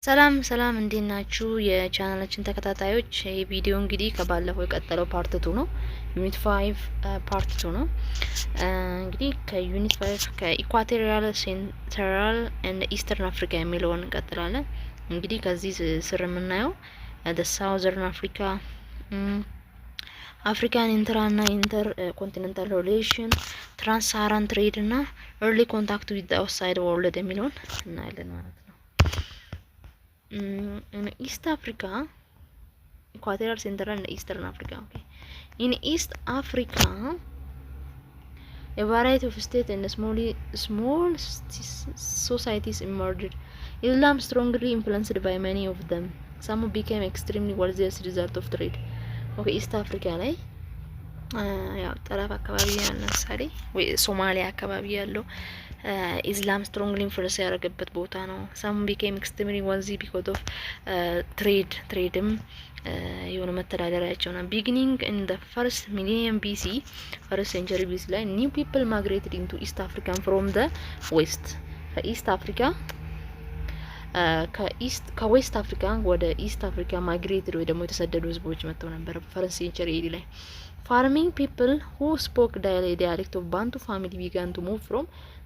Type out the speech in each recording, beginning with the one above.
ሰላም ሰላም እንዴት ናችሁ የቻናላችን ተከታታዮች? ይህ ቪዲዮ እንግዲህ ከባለፈው የቀጠለው ፓርት 2 ነው። ዩኒት 5 ፓርት 2 ነው። እንግዲህ ከዩኒት 5 ከኢኳቶሪያል ሴንትራል ኤንድ ኢስተርን አፍሪካ የሚለውን እንቀጥላለን። እንግዲህ ከዚህ ስር የምናየው ሳውዘርን አፍሪካ፣ አፍሪካን ኢንትራና ኢንተር ኮንቲኔንታል ሪሌሽን፣ ትራንስሳሃራን ትሬድ እና ኤርሊ ኮንታክት ዊዝ አውትሳይድ ወርልድ የሚለውን እናያለን ማለት ነው። In East Africa, Equatorial Central and Eastern Africa. Okay. In East Africa, a variety of states and small societies emerged. Islam strongly influenced by many of them. Some became extremely wealthy as a result of trade. Okay, East Africa ላይ ያው ጠረፍ አካባቢ ያለ ለምሳሌ ወይ ሶማሊያ አካባቢ ያለው ኢስላም ስትሮንግሊ ኢንፍሉዌንስ ያደረገበት ቦታ ነው። ሳም ቢኬም ኤክስትሪምሊ ዋልዚ ቢኮዝ ኦፍ ትሬድም የሆነ መተዳደሪያቸው ነው። ቢጊኒንግ ኢን ዘ ፈርስት ሚሊኒየም ቢሲ ፈርስት ሴንቸሪ ቢሲ ላይ ኒው ፒፕል ማይግሬትድ ኢንቱ ኢስት አፍሪካን ፍሮም ዘ ዌስት ከኢስት አፍሪካ ከዌስት አፍሪካ ወደ ኢስት አፍሪካ ማይግሬትድ ወይ ደግሞ የተሰደዱ ህዝቦች መጥተው ነበር ፈርስት ሴንቸሪ ኤዲ ላይ። Farming people who spoke dialect of Bantu family began to move from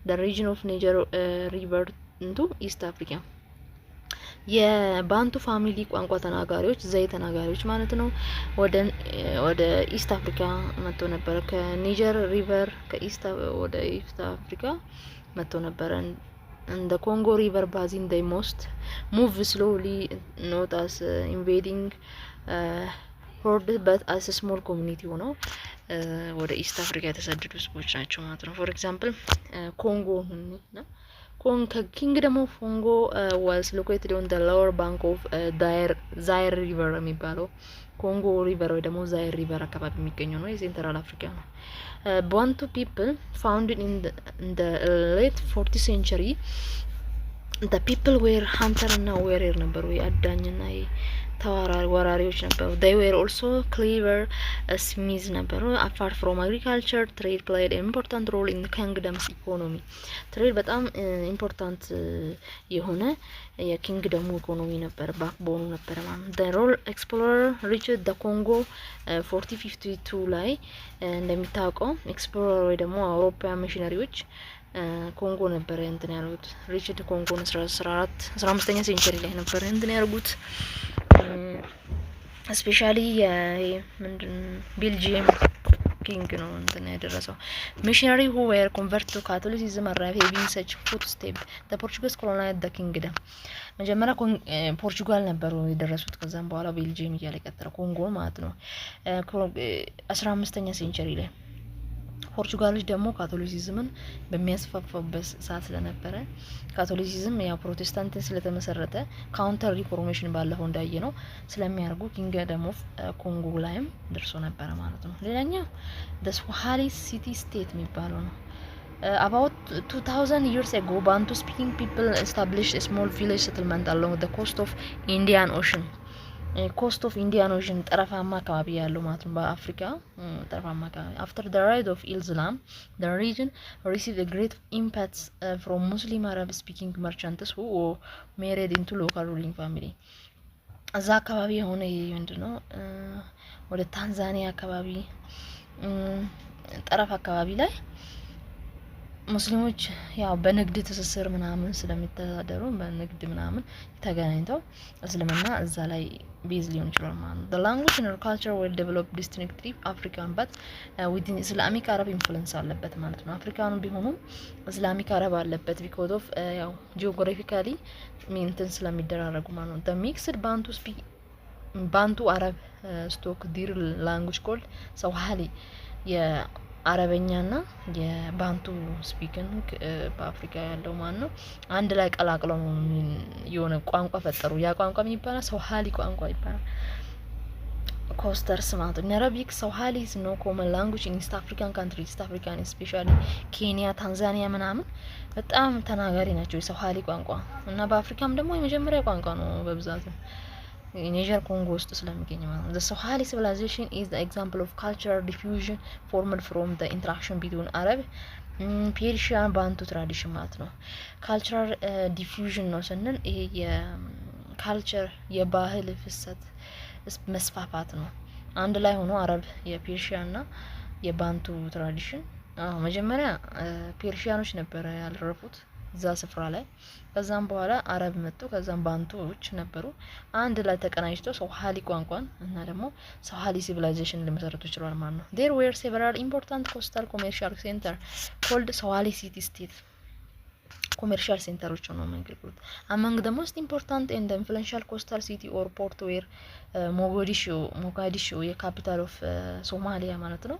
the region of Niger River into East Africa. የባንቱ ፋሚሊ ቋንቋ ተናጋሪዎች ዘይ ተናጋሪዎች ማለት ነው ወደ ኢስት አፍሪካ መጥተው ነበር። ከኒጀር ሪቨር ከኢስት ወደ ኢስት አፍሪካ መጥተው ነበር። and the Congo River basin they most move slowly, not as invading horde but as a small community ሆኖ ወደ ኢስት አፍሪካ የተሰደዱ ህዝቦች ናቸው ማለት ነው። ፎር ኤግዛምፕል ኮንጎ ነው። ከኪንግደም ኦፍ ኮንጎ was located on the lower bank of ዛይር river የሚባለው ኮንጎ ሪቨር ወይ ደግሞ ዛይር ሪቨር አካባቢ የሚገኘው ነው። የሴንትራል አፍሪካ ነው። Bantu people founded in the late 40th century. The people were hunter እና warrior ነበሩ። አዳኝና ወራሪዎች ነበሩ። They were also clever smiths ነበሩ። Apart from agriculture, trade played an important role in the kingdom's economy. Trade በጣም ኢምፖርታንት የሆነ የኪንግደሙ ኢኮኖሚ ነበር፣ ባክቦኑ ነበር ማለት። The role explorer reached the Congo 1452 ላይ እንደሚታወቀው ኤክስፕሎረር ወይ ደግሞ አውሮፓውያን ሚሽነሪዎች ኮንጎ ነበር እንትን ያሉት። ሪችድ ኮንጎን 15ኛ ሴንቸሪ ላይ ነበር እንትን ያርጉት። ስፔሻሊ ምንድን ቤልጂየም ኪንግ ነው እንትን ያደረሰው። ሚሽነሪ who were converted to Catholicism arrived having such footstep the Portuguese colonized the kingdom. መጀመሪያ ፖርቹጋል ነበሩ የደረሱት። ከዛም በኋላ ቤልጂየም እያለ ቀጠለ ኮንጎ ማለት ነው 15ኛ ሴንቸሪ ላይ። ፖርቹጋሎች ደግሞ ካቶሊሲዝምን በሚያስፋፋበት ሰዓት ስለነበረ ካቶሊሲዝም ያው ፕሮቴስታንት ስለተመሰረተ ካውንተር ሪፎርሜሽን ባለፈው እንዳየ ነው ስለሚያርጉ ኪንግደም ኦፍ ኮንጎ ላይም ደርሶ ነበረ ማለት ነው። ሌላኛው the Swahili city state የሚባለው ነው። About 2000 years ago Bantu speaking people established a small village settlement along the coast of Indian Ocean. ኮስት ኦፍ ኢንዲያን ኦሽን ጠረፋማ አካባቢ ያለው ማለት ነው በአፍሪካ ጠረፋማ አካባቢ። after the rise of Islam the region received a great impact from Muslim Arab speaking merchants who married into local ruling family. እዛ አካባቢ የሆነ ምንድነው ወደ ታንዛኒያ አካባቢ ጠረፍ አካባቢ ላይ ሙስሊሞች ያው በንግድ ትስስር ምናምን ስለሚተዳደሩ በንግድ ምናምን ተገናኝተው እስልምና እዛ ላይ ቤዝ ሊሆን ይችላል ማለት ነው። The language and culture were developed distinctly African but within Islamic Arab influence አለበት ማለት ነው። አፍሪካኑ ቢሆኑም ኢስላሚክ አረብ አለበት because of ያው ጂኦግራፊካሊ ሜንተን ስለሚደራረጉ ማለት ነው። The mixed Bantu Arab stock their language called Swahili. የአረበኛና የባንቱ ስፒኪንግ በአፍሪካ ያለው ማለት ነው አንድ ላይ ቀላቅለው የሆነ ቋንቋ ፈጠሩ። ያ ቋንቋ ምን ይባላል? ስዋሂሊ ቋንቋ ይባላል። ኮስተርስ ማለት ነው። አረቢክ ስዋሂሊ is no common language in East African countries. East African especially ኬንያ፣ ታንዛኒያ ምናምን በጣም ተናጋሪ ናቸው የስዋሂሊ ቋንቋ እና በአፍሪካም ደግሞ የመጀመሪያ ቋንቋ ነው በብዛት ኒጀር ኮንጎ ውስጥ ስለሚገኝ ማለት ነው። The Swahili civilization is the example of cultural diffusion formed from the interaction between Arab, Persian, Bantu tradition ማለት ነው። cultural diffusion ነው ስንል ይሄ ካልቸር የባህል ፍሰት መስፋፋት ነው። አንድ ላይ ሆኖ አረብ የፔርሺያና የባንቱ ትራዲሽን መጀመሪያ ፔርሺያኖች ነበረ ያልረፉት እዛ ስፍራ ላይ። ከዛም በኋላ አረብ መጡ። ከዛም ባንቱዎች ነበሩ። አንድ ላይ ተቀናጅተው ሶሃሊ ቋንቋን እና ደግሞ ሶሃሊ ሲቪላይዜሽን ሊመሰርቱ ይችላል ማለት ነው። there were several important coastal commercial center called ሶሃሊ city state ኮሜርሻል ሴንተሮች ነው የሚያገለግሉት። among the most important and influential coastal city or port were ሞጋዲሾ የካፒታል ኦፍ ሶማሊያ ማለት ነው።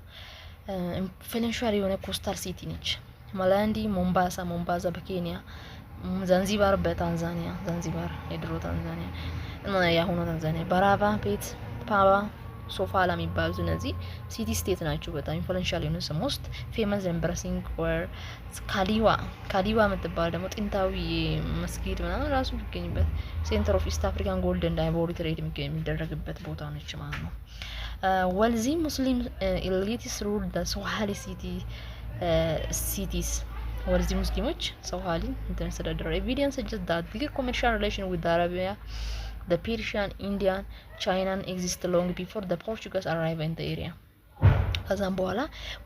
ኢንፍሉዌንሻል የሆነ ኮስታል ሲቲ ነች። ማላንዲ ሞምባሳ በኬንያ፣ ዛንዚባር በታንዛኒያ፣ ዛንዚባር የድሮ ታንዛኒያ እና የአሁኑ ታንዛኒያ፣ ባራባ ቤት፣ ፓባ፣ ሶፋላ የሚባሉት እነዚህ ሲቲ ስቴት ናቸው። በጣም ኢንፍሉዌንሻል የሆኑ ሞስት ፌመስ ኤምባሲንግ ኦር ካሊዋ የምትባል ደግሞ ጥንታዊ መስጊድ ምናምን ራሱ የሚገኝበት ሴንተር ኦፍ ኢስት አፍሪካን ጎልድ ኤንድ አይቮሪ ትሬድ የሚደረግበት ቦታ ነች ማለት ነው። ወልዚ ሙስሊም ኤሊትስ ሩል ደ ሶሃሊ ሲቲስ ወልዚ ሙስሊሞች ሶሃሊን እንተስተዳደሩ። ኤቪደንስ ጀስት ዳት ቢግ ኮሜርሻል ሪሌሽን ዊዝ አረቢያ the Persian, Indian, China exist long before the Portuguese arrive in the area. ከዛም በኋላ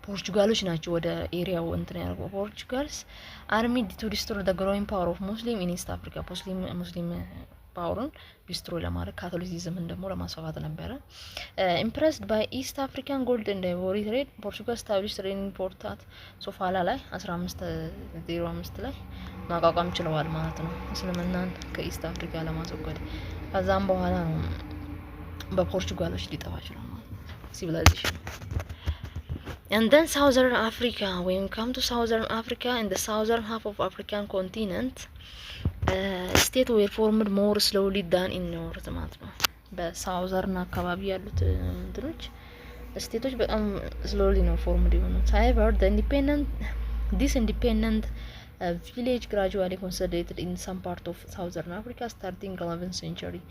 ፖርቹጋሎች ናቸው ወደ ኤሪያው እንትን ያደርገው። ፖርቹጋልስ አርሚ ቱ ዲስትሮይ the growing power of Muslim in East Africa ሙስሊም ፓወርን ዲስትሮይ ለማድረግ ካቶሊሲዝምን ደግሞ ለማስፋፋት ነበረ። ኢምፕረስድ ባይ ኢስት አፍሪካን ጎልድ ኤንድ አይቮሪ ትሬድ ፖርቹጋል ስታብሊሽ ትሬኒንግ ፖርታት ሶፋላ ላይ 1505 ላይ ማቋቋም ችለዋል ማለት ነው፣ እስልምናን ከኢስት አፍሪካ ለማስወገድ። ከዛም በኋላ ነው በፖርቹጋሎች ሊጠፋ ችሏል ሲቪላይዜሽን። And then Southern Africa, when we come to Southern Africa, in the southern half of African continent, state were formed more slowly than in north ማለት ነው። በሳውዘርን አካባቢ ያሉት እንትኖች ስቴቶች በጣም ስሎሊ ነው ፎርምድ የሆኑት። however this independent village gradually consolidated in some part of southern Africa starting 11th century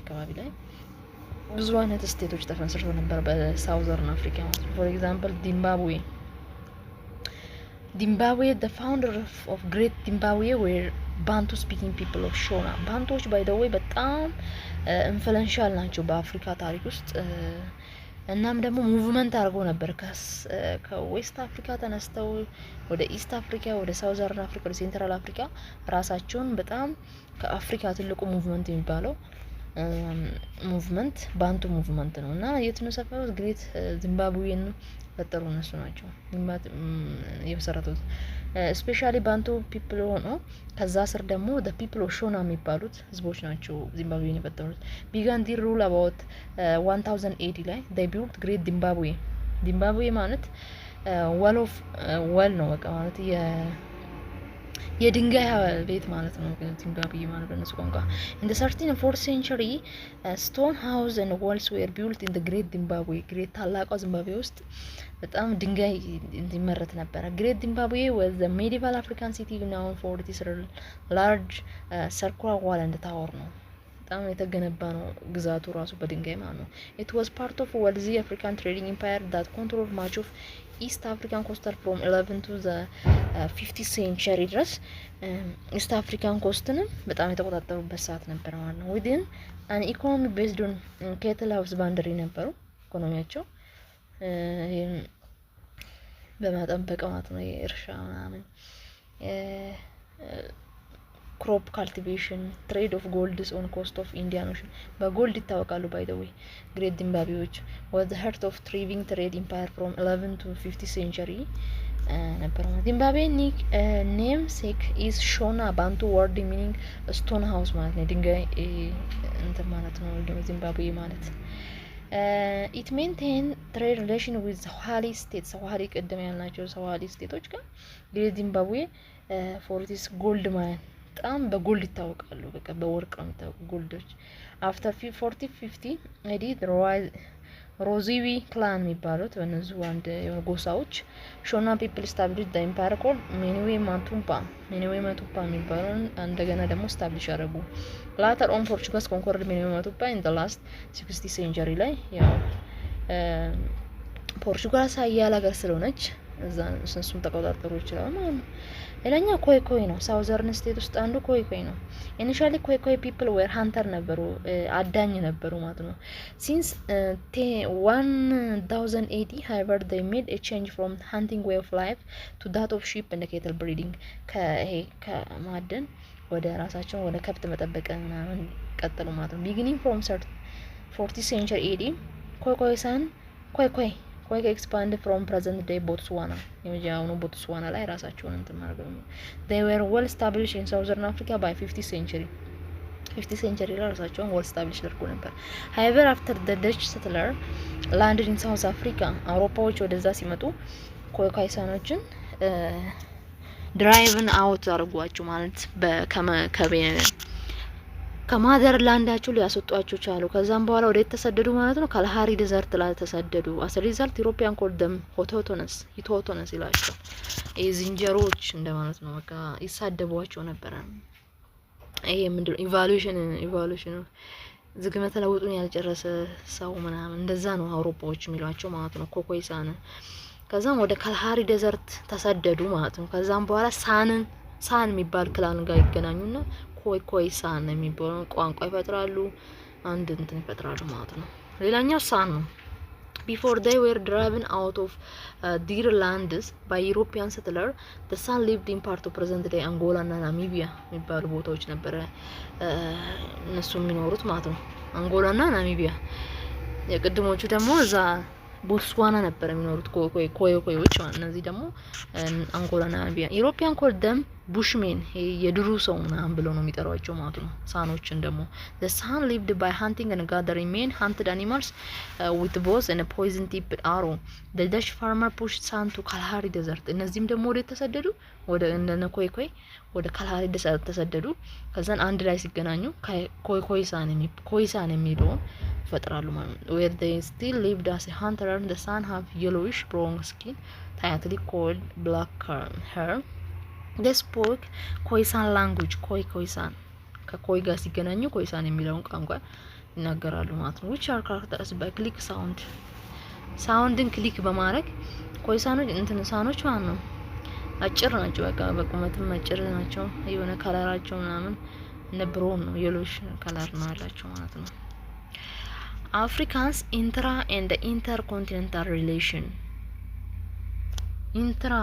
አካባቢ ላይ ብዙ አይነት ስቴቶች ተፈንስረው ነበር በሳውዘርን አፍሪካ። for example Zimbabwe, the founder of Great Zimbabwe were Bantu speaking people of Shona. ባንቶች by the way በጣም ኢንፍሉዌንሻል ናቸው በአፍሪካ ታሪክ ውስጥ። እናም ደግሞ ሙቭመንት አድርጎ ነበር ከዌስት አፍሪካ ተነስተው ወደ ኢስት አፍሪካ፣ ወደ ሳውዘርን አፍሪካ፣ ወደ ሴንትራል አፍሪካ ራሳቸውን በጣም ከአፍሪካ ትልቁ ሙቭመንት የሚባለው ሙቭመንት ባንቱ ሙቭመንት ነው እና የት ነው ሰፈሩት? ግሬት ዚምባብዌን ፈጠሩ እነሱ ናቸው የመሰረቱት። ስፔሻሊ ባንቱ ፒፕል ሆኖ ከዛ ስር ደግሞ the people of Shona የሚባሉት ህዝቦች ናቸው ዚምባብዌን የፈጠሩት። began their rule about 1080 ላይ they built great ዚምባብዌ ማለት ዋል ነው በቃ ማለት የድንጋይ ቤት ማለት ነው ዚምባብዌ ማለት በእነሱ ቋንቋ። in the 13th and 4th century stone house and walls were built in the great Zimbabwe. great ታላቋ ዚምባብዌ ውስጥ በጣም ድንጋይ እንዲመረት ነበር። great Zimbabwe was the medieval African city known for its large circular wall and tower ነው በጣም የተገነባ ነው ግዛቱ ራሱ በድንጋይ ማለት ነው። it was part of wealthy African trading empire that controlled much of East African coastal from 11th to the 15th century ድረስ ኢስት አፍሪካን ኮስትን በጣም የተቆጣጠሩበት ሰዓት ነበር ማለት ነው። within an economy based on cattle husbandry ነበሩ ኢኮኖሚያቸው በማጠበቅ ማለት ነው የእርሻ ምናምን crop cultivation, trade of gold on coast of Indian Ocean. በጎልድ ይታወቃሉ by the way great Zimbabweዎች was the heart of thriving trade empire from 11th to 15th century ነበር ማለት። Zimbabwe namesake is Shona Bantu word meaning stone house ማለት ነው ድንጋይ እንትን ማለት ነው ደግሞ ዚምባብዌ ማለት። it maintained trade relation with Somali states. ሶማሌ ቀደም ያልናቸው ሶማሌ ስቴቶች ጋር great Zimbabwe for this gold mine በጣም በጎልድ ይታወቃሉ። በቃ በወርቅ ነው የሚታወቁ ጎልዶች። after 40-50 AD ሮዚዊ ክላን የሚባሉት በእነሱ አንድ የሆነ ጎሳዎች ሾና ፒፕል ስታብሊሽ the empire called ሜኒዌ ማቱምፓ የሚባለውን እንደገና ደግሞ ስታብሊሽ ያደረጉ። later on Portuguese conquered ሜኒዌ ማቱምፓ in the last 60th century ላይ ያው ፖርቹጋል ሳያል ሀገር ስለሆነች እዛ እሱን ተቆጣጠሩ ይችላል ማለት ነው። ሌላኛው ኮይ ነው። ሳውዘርን ስቴት ውስጥ አንዱ ኮይ ነው። ኢኒሻሊ ኮይ ፒፕል ዌር ሃንተር ነበሩ፣ አዳኝ ነበሩ ማለት ነው። ሲንስ 1000 AD however they made a change from hunting way of life to that of sheep and cattle breeding ከማደን ወደ ራሳቸው ወደ ከብት መጠበቅ ምናምን ቀጠሉ ማለት ነው። beginning from 40th century AD ኮይ ኤክስፓንድ ፍሮም ፕሬዘንት ዴይ ቦትስዋና የመጀመሪያው ቦትስዋና ላይ ራሳቸውን እንትን ማድረግ ነው። they were well established in southern africa by 50th century ላይ ራሳቸውን well established አድርጎ ነበር። however after the dutch settler landed in south africa አውሮፓዎች ወደዛ ሲመጡ ኮይሳኖችን ድራይቭን አውት አድርጓቸው ማለት ከማዘር ላንዳቸው ሊያስወጧቸው ቻሉ። ከዛም በኋላ ወደ ተሰደዱ ማለት ነው። ካልሃሪ ዴዘርት ላይ ተሰደዱ። አስ ሪዛልት ዩሮፒያን ኮልድ ደም ሂቶቶነስ ይላቸው ዝንጀሮዎች እንደማለት ነው። በቃ ይሳደቧቸው ነበረ። ይሄ ምንድነው ኢቫሉዌሽን ዝግመተ ለውጡን ያልጨረሰ ሰው ምናምን እንደዛ ነው አውሮፓዎች የሚሏቸው ማለት ነው። ኮይሳን ከዛም ወደ ካልሃሪ ዴዘርት ተሰደዱ ማለት ነው። ከዛም በኋላ ሳን የሚባል ክላን ጋር ይገናኙና ኮይሳን የሚባለው ቋንቋ ይፈጥራሉ፣ አንድ እንትን ይፈጥራሉ ማለት ነው። ሌላኛው ሳን ነው። before they were driven out of their lands by European settler the San lived in part of present day Angola እና ናሚቢያ የሚባሉ ቦታዎች ነበረ እነሱ የሚኖሩት ማለት ነው። አንጎላ እና ናሚቢያ። የቅድሞቹ ደግሞ እዛ ቦትስዋና ነበር የሚኖሩት ኮይዎች ማለት እነዚህ ደግሞ አንጎላና ናሚቢያ። ዩሮፒያን ኮልድ ደም ቡሽሜን የድሩ ሰው ምናምን ብለው ነው የሚጠሯቸው ማለት ነው። ሳኖችን ደግሞ the San lived by hunting and gathering men hunted animals with bows and a poison tipped arrow the Dutch farmer pushed San to Kalahari desert እነዚህም ደግሞ ወደ ተሰደዱ ወደ እንደነ ወደ ካልሃሪ desert ተሰደዱ። ከዛን አንድ ላይ ሲገናኙ ኮይሳን የሚለውን ይፈጥራሉ ማለት ነው። where they still lived as a hunter and the San have yellowish brown skin tightly called black hair they spoke ኮይሳን language ኮይሳን ከኮይ ጋር ሲገናኙ ኮይሳን የሚለውን ቋንቋ ይናገራሉ ማለት ነው። which are characterized by click ሳውንድን ክሊክ በማድረግ ኮይሳኖች ሳኖች ማለት ነው አጭር ናቸው። በቃ በቁመትም አጭር ናቸው። የሆነ ከለራቸው ምናምን እነ ብሮን ነው የሎሽ ከለር ነው ያላቸው ማለት ነው። Africans intra and intercontinental relation ኢንትራ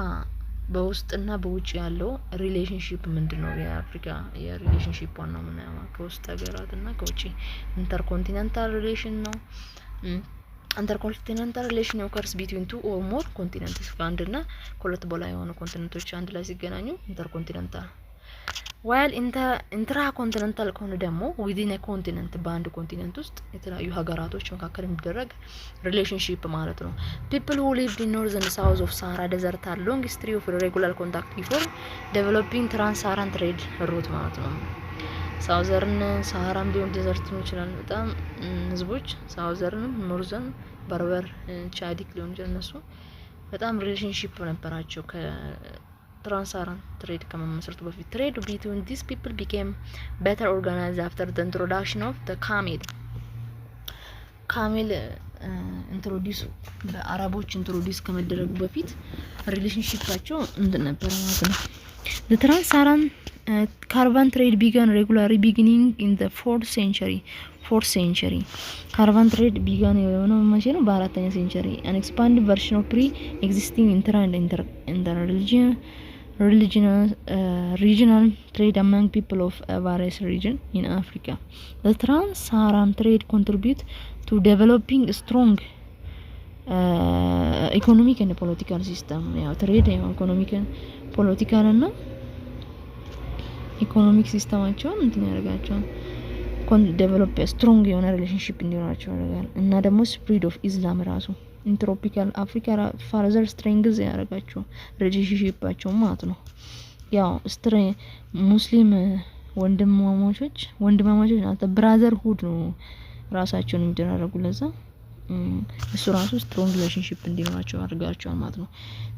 በውስጥና በውጭ ያለው ሪሌሽንሺፕ ምንድነው? የአፍሪካ የሪሌሽንሺፕ ዋናው ምናምን ከውስጥ ሀገራትና ከውጭ ኢንተርኮንቲኔንታል ሪሌሽን ነው። ኢንተርኮንቲኔንታል ሪሌሽን occurs between two or more continents አንድና ከሁለት በላይ የሆኑ ኮንቲኔንቶች አንድ ላይ ሲገናኙ ኢንተርኮንቲኔንታል። while intracontinental ከሆነ ደግሞ within a continent በአንድ ኮንቲኔንት ውስጥ የተለያዩ ሀገራቶች መካከል የሚደረግ ሪሌሽንሺፕ ማለት ነው። people who lived in north and south of Sahara desert had long history of regular contact before developing trans-Saharan trade route ማለት ነው። ሳውዘርን ሳሃራም ሊሆን ዴዘርት ነው ይችላል። በጣም ህዝቦች ሳውዘርን ኖርዘርን በርበር ቻዲክ ሊሆን ይችላል። እነሱ በጣም ሪሌሽንሺፕ ነበራቸው ከትራንስ-ሳሃራን ትሬድ ከመመስረቱ በፊት። ትሬድ between these people became better organized after the introduction of the camel ኢንትሮዲዩስ በአረቦች ኢንትሮዲዩስ ከመደረጉ በፊት ሪሌሽንሺፓቸው እንትን ነበር ማለት ነው። the trans-Saharan caravan trade began regularly beginning in the 4th century caravan trade began የሆነው መቼ ነው? በ4ኛ ሴንቸሪ an expanded version of pre-existing regional trade among people of various regions in Africa. The trans-Saharan trade contribute to developing a strong economic and political system. ያው ትሬድ economic and political እና ኢኮኖሚክ ሲስተማቸውን እንትን ያደርጋቸዋል። ዴቨሎፕ ስትሮንግ የሆነ ሪሌሽንሺፕ እንዲኖራቸው ያደርጋል። እና ደግሞ ስፕሪድ ኦፍ ኢስላም ራሱ ኢንትሮፒካል አፍሪካ ፋርዘር ስትሬንግዝ ያደርጋቸው ሪሌሽንሺፓቸው ማለት ነው። ያው ሙስሊም ወንድማማቾች ናቸው። ብራዘር ሁድ ነው ራሳቸውን የሚደራረጉ ለዛ እሱ ራሱ ስትሮንግ ሪሌሽንሺፕ እንዲኖራቸው አድርጋቸዋል ማለት ነው።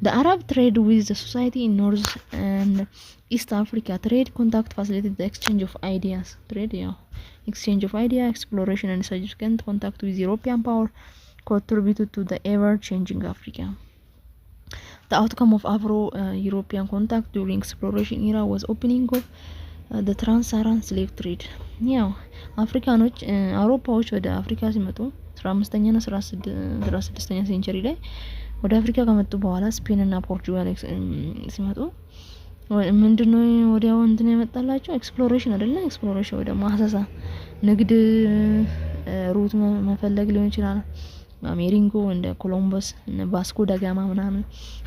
the Arab trade with the society in North and East Africa trade contact facilitated the exchange of ideas. Trade exchange of idea, exploration and significant contact with European power contributed to the ever changing Africa. The outcome of Afro-European contact during exploration era was opening of the trans-Saharan slave trade. ያው አፍሪካኖች አውሮፓዎች ወደ አፍሪካ ሲመጡ 15ኛ እና 16ኛ ሴንቸሪ ላይ ወደ አፍሪካ ከመጡ በኋላ ስፔን እና ፖርቹጋል ሲመጡ ምንድነው ወዲያው እንትን ያመጣላቸው ኤክስፕሎሬሽን አይደለ? ኤክስፕሎሬሽን ወደ ማሳሳ ንግድ ሩት መፈለግ ሊሆን ይችላል። አሜሪንጎ እንደ ኮሎምበስ እና ቫስኮ ዳጋማ ምናምን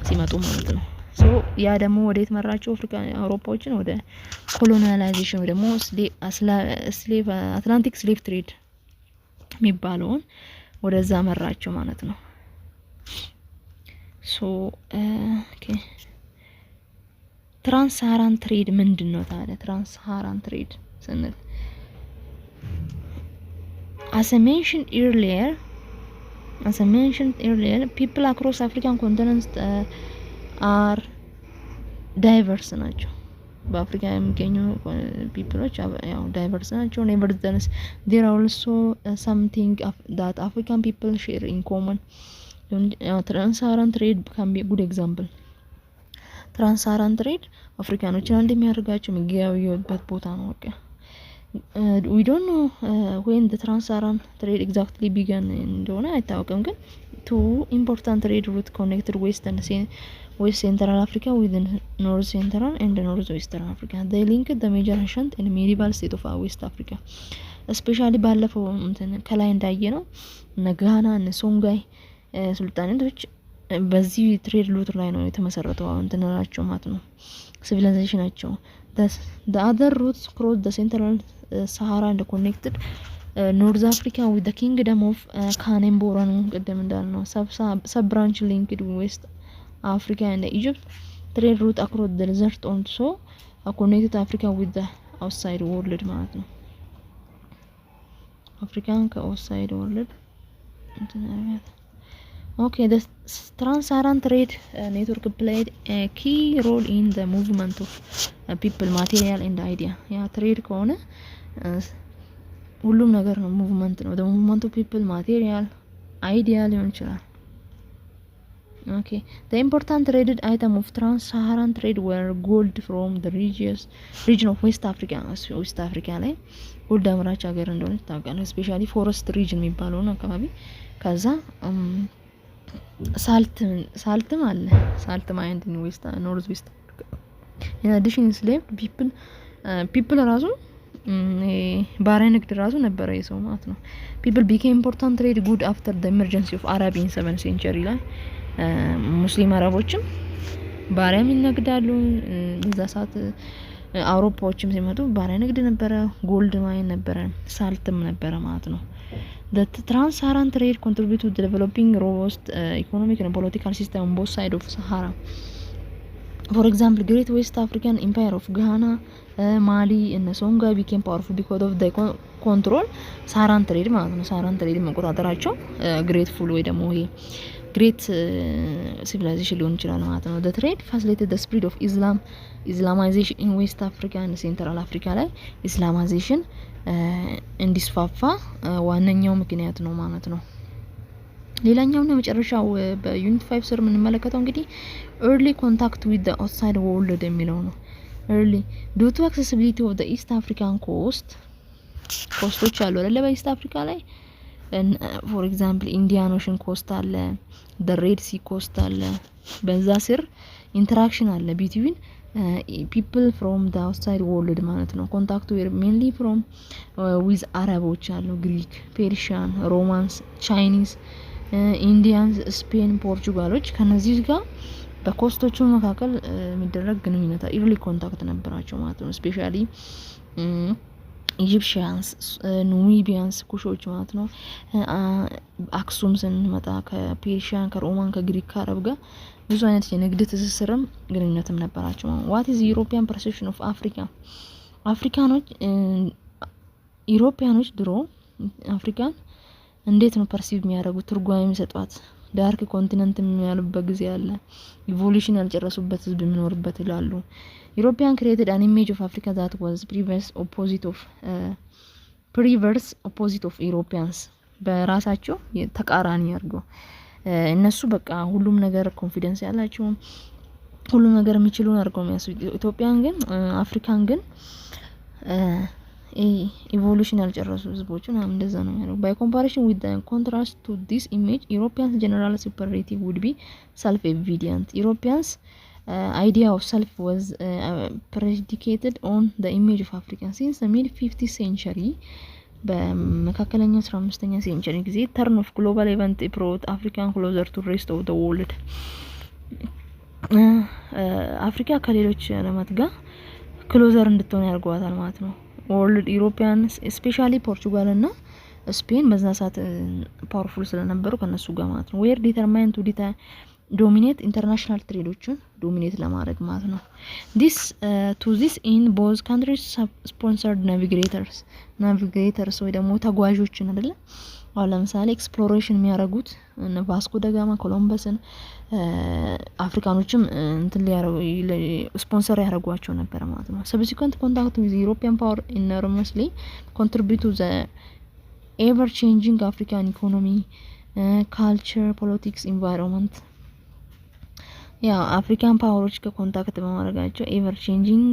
ሲመጡ ማለት ነው። ሶ ያ ደግሞ ወዴት መራቸው? አውሮፓዎችን ወደ ኮሎኒያላይዜሽን ወይ ደግሞ ስሌቭ አትላንቲክ ስሌቭ ትሬድ የሚባለውን ወደዛ መራቸው ማለት ነው። ሶ ኦኬ ትራንስሳሃራን ትሬድ ምንድነው ታዲያ? ትራንስሳሃራን ትሬድ ስንል as I mentioned earlier people across African continents are diverse ናቸው። በአፍሪካ የሚገኙ ፒፕሎች ያው ዳይቨርስ ናቸው። nevertheless there are also something that African people share in common. Trans-Saharan trade can be a good example. Trans-Saharan trade አፍሪካኖችን አንድ የሚያደርጋቸው የሚገበያዩበት ቦታ ነው። በቃ we don't know when the trans-Saharan trade exactly began እንደሆነ አይታወቅም፣ ግን two important trade routes connected West Central Africa with North Central and North Western Africa. They linked the major ancient and medieval state of West Africa. Especially ባለፈው ከላይ እንዳየነው እነ ጋና እነ ሶንጋይ ሱልጣኔቶች በዚህ ትሬድ ሩት ላይ ነው የተመሰረተው እንትናቸው ማለት ነው፣ ሲቪላይዜሽናቸው። the other routes cross the Central Sahara and connected North Africa with the kingdom of Kanem Borano ቀደም እንዳልነው sub branch linked West Africa and Egypt. Trade route across the desert also connected Africa with the outside world ማለት ነው። አፍሪካን ከአውትሳይድ ወርልድ Okay, the Trans-Saharan trade network played a key role in the movement of people, material and idea. ያ ትሬድ ከሆነ ሁሉም ነገር ነው፣ ሙቭመንት ነው። the movement of people, material, idea ሊሆን ይችላል። Okay, the important traded item of Trans-Saharan trade were gold from the region of West Africa. West Africa ላይ ጎልድ አምራች ሀገር እንደሆነ ይታወቃል። ስፔሻሊ ፎረስት ሪጅን የሚባለው ነው አካባቢ። ከዛ ሳልትም አለ፣ ሳልት ማይንድ ኢን ዌስት ኖርዝ ዌስት። in addition enslaved people ራሱ ባሪያ ንግድ ራሱ ነበረ የሰው ማለት ነው። people became important trade good after the emergence of Arab in 7th century ላይ ሙስሊም አረቦችም ባሪያም ይነግዳሉ። በዛ ሰዓት አውሮፓዎችም ሲመጡ ባሪያ ንግድ ነበረ፣ ጎልድ ማይን ነበረ፣ ሳልትም ነበረ ማለት ነው። The Trans-Saharan trade contributed to developing robust economic and political system on both sides of Sahara. For example, Great West African Empire of Ghana, Mali and Songhai became powerful because of the control Saharan trade ማለት ነው። Saharan trade መቆጣጠራቸው grateful ወይ ደግሞ ይሄ great civilization ሊሆን ይችላል ማለት ነው። The trade facilitated the spread of Islamization in West Africa and Central Africa ላይ Islamization እንዲስፋፋ ዋነኛው ምክንያት ነው ማለት ነው። ሌላኛውና መጨረሻው በዩኒት 5 ስር የምንመለከተው እንግዲህ early contact with the outside world የሚለው ነው። early due to accessibility of the East African ኮስቶች አሉ አይደለ? በኢስት አፍሪካ ላይ for example Indian Ocean coast አለ፣ the Red Sea coast አለ። በዛ ስር ኢንተራክሽን አለ between people from the outside world ማለት ነው። ኮንታክቱ mainly from with አረቦች አሉ፣ ግሪክ፣ ፔርሺያን፣ ሮማንስ፣ ቻይኒዝ፣ ኢንዲያንስ፣ ስፔን፣ ፖርቹጋሎች ከነዚህ ጋር በኮስቶቹ መካከል የሚደረግ ግንኙነት ኢርሊ ኮንታክት ነበራቸው ማለት ነው። ስፔሻሊ ኢጂፕሽያንስ፣ ኑሚቢያንስ፣ ኩሾች ማለት ነው። አክሱም ስንመጣ ከፔርሺያን፣ ከሮማን፣ ከግሪክ፣ ከአረብ ጋር ብዙ አይነት የንግድ ትስስርም ግንኙነትም ነበራቸው። what is European perception of Africa? ኢሮፒያኖች ድሮ አፍሪካን እንዴት ነው ፐርሲቭ የሚያደርጉት? ትርጓሜ የሚሰጧት ዳርክ ኮንቲኔንት የሚያሉበት ጊዜ አለ። ኢቮሉሽን ያልጨረሱበት ህዝብ የሚኖርበት ይላሉ። European created an image of Africa that was previous opposite of Europeans በራሳቸው ተቃራኒ አድርገው እነሱ በቃ ሁሉም ነገር ኮንፊደንስ ያላቸው ሁሉም ነገር የሚችሉን አድርገው የሚያስቡ ኢትዮጵያን ግን አፍሪካን ግን ኢቮሉሽን ያልጨረሱ ህዝቦች እና እንደዛ ነው ያለው by comparison with the contrast to this image Europeans general superiority would be self evident Europeans idea of self was predicated on the image of Africa since the mid 15th century በመካከለኛው 15ኛ ሴንቸሪ ጊዜ turn of global event brought African closer to rest of the world አፍሪካ ከሌሎች ዓለማት ጋር ክሎዘር እንድትሆን ያርጓታል ማለት ነው ወርልድ ዩሮፒያንስ ስፔሻሊ ፖርቹጋል እና ስፔን በዛ ሰዓት ፓወርፉል ስለነበሩ ከነሱ ጋር ማለት ነው ዌር ዲተርማይን ቱ ዶሚኔት ኢንተርናሽናል ትሬዶችን ዶሚኔት ለማድረግ ማለት ነው this in both countries sponsored navigators ወይ ደግሞ ተጓዦችን አይደለ አሁን ለምሳሌ ኤክስፕሎሬሽን የሚያደርጉት ቫስኮ ደጋማ ኮሎምበስን አፍሪካኖችም እንትን ስፖንሰር ያደርጓቸው ነበር ማለት ነው subsequent contact with European power enormously contribute to the ever changing African economy culture politics environment አፍሪካን ፓወሮች ከኮንታክት በማድረጋቸው ኤቨር ቼንጂንግ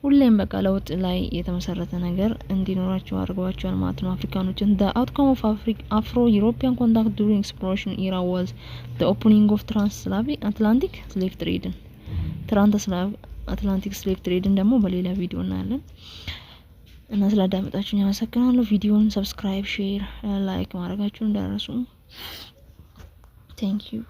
ሁሌም በቃ ለውጥ ላይ የተመሰረተ ነገር እንዲኖራቸው አድርገዋቸዋል ማለት ነው አፍሪካኖችን the outcome of Afro-European contact during exploration era was the opening of transatlantic slave trade transatlantic slave trade ደግሞ በሌላ ቪዲዮ እናያለን እና ስላዳመጣችሁኝ አመሰግናለሁ ቪዲዮውን ሰብስክራይብ ሼር ላይክ ማድረጋችሁን እንዳትረሱ thank you